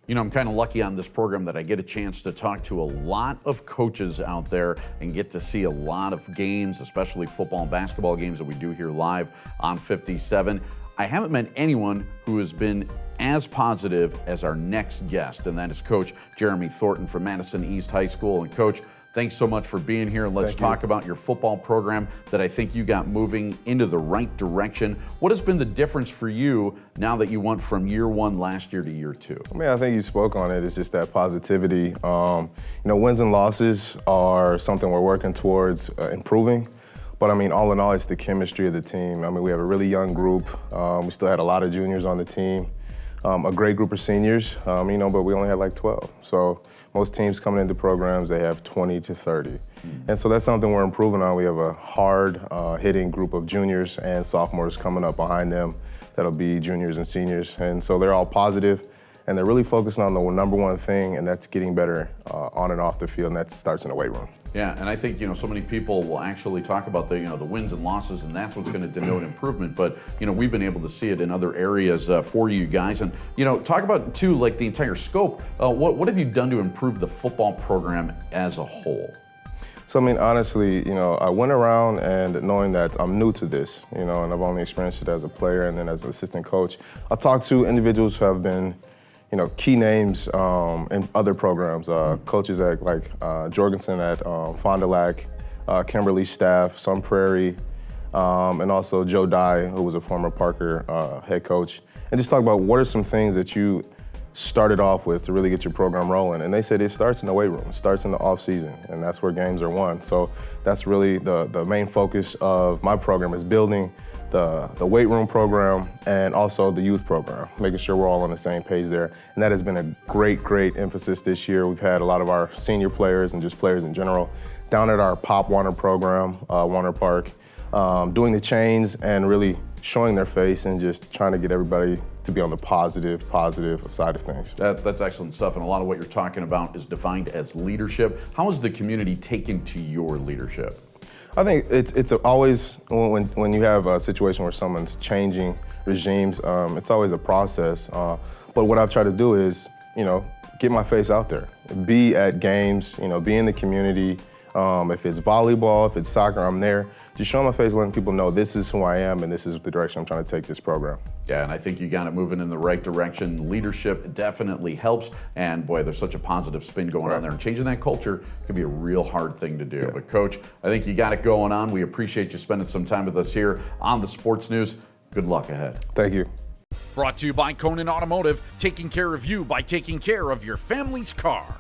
You know, I'm kind of lucky on this program that I get a chance to talk to a lot of coaches out there and get to see a lot of games, especially football and basketball games that we do here live on 57. I haven't met anyone who has been as positive as our next guest, and that is Coach Jeremy Thornton from Madison East High School. And Coach, thanks so much for being here. Let's talk about your football program that I think you got moving into the right direction. What has been the difference for you now that you went from year one last year to year two? I mean, I think you spoke on it. It's just that positivity. You know, wins and losses are something we're working towards improving. But I mean, all in all, it's the chemistry of the team. I mean, we have a really young group. We still had a lot of juniors on the team. A great group of seniors, you know, but we only had like 12. So most teams coming into programs, they have 20 to 30. And so that's something we're improving on. We have a hard hitting group of juniors and sophomores coming up behind them that'll be juniors and seniors. And so they're all positive, and they're really focusing on the number one thing, and that's getting better on and off the field, and that starts in the weight room. Yeah, and I think, you know, so many people will actually talk about the, you know, the wins and losses, and that's what's going to denote improvement. But, you know, we've been able to see it in other areas for you guys. And, you know, talk about, too, like the entire scope. What have you done to improve the football program as a whole? So, I mean, honestly, you know, I went around and knowing that I'm new to this, you know, and I've only experienced it as a player and then as an assistant coach. I talked to individuals who have been, you know, key names in other programs, coaches at like Jorgensen at Fond du Lac, Kimberly Staff, Sun Prairie, and also Joe Dye, who was a former Parker head coach, and just talk about what are some things that you started off with to really get your program rolling. And they said it starts in the weight room, it starts in the off season, and that's where games are won. So that's really the main focus of my program, is building the weight room program and also the youth program, making sure we're all on the same page there. And that has been a great emphasis this year. We've had a lot of our senior players and just players in general down at our Pop Warner program, Warner Park, doing the chains and really showing their face and just trying to get everybody to be on the positive side of things. That's excellent stuff, and a lot of what you're talking about is defined as leadership. How has the community taken to your leadership? I think it's always, when you have a situation where someone's changing regimes, it's always a process. But what I've tried to do is, you know, get my face out there, be at games, you know, be in the community. If it's volleyball, if it's soccer, I'm there. Just showing my face, letting people know this is who I am and this is the direction I'm trying to take this program. Yeah, and I think you got it moving in the right direction. Leadership definitely helps, and boy, there's such a positive spin going on there. And changing that culture can be a real hard thing to do. Yeah. But Coach, I think you got it going on. We appreciate you spending some time with us here on the Sports News. Good luck ahead. Thank you. Brought to you by Conan Automotive, taking care of you by taking care of your family's car.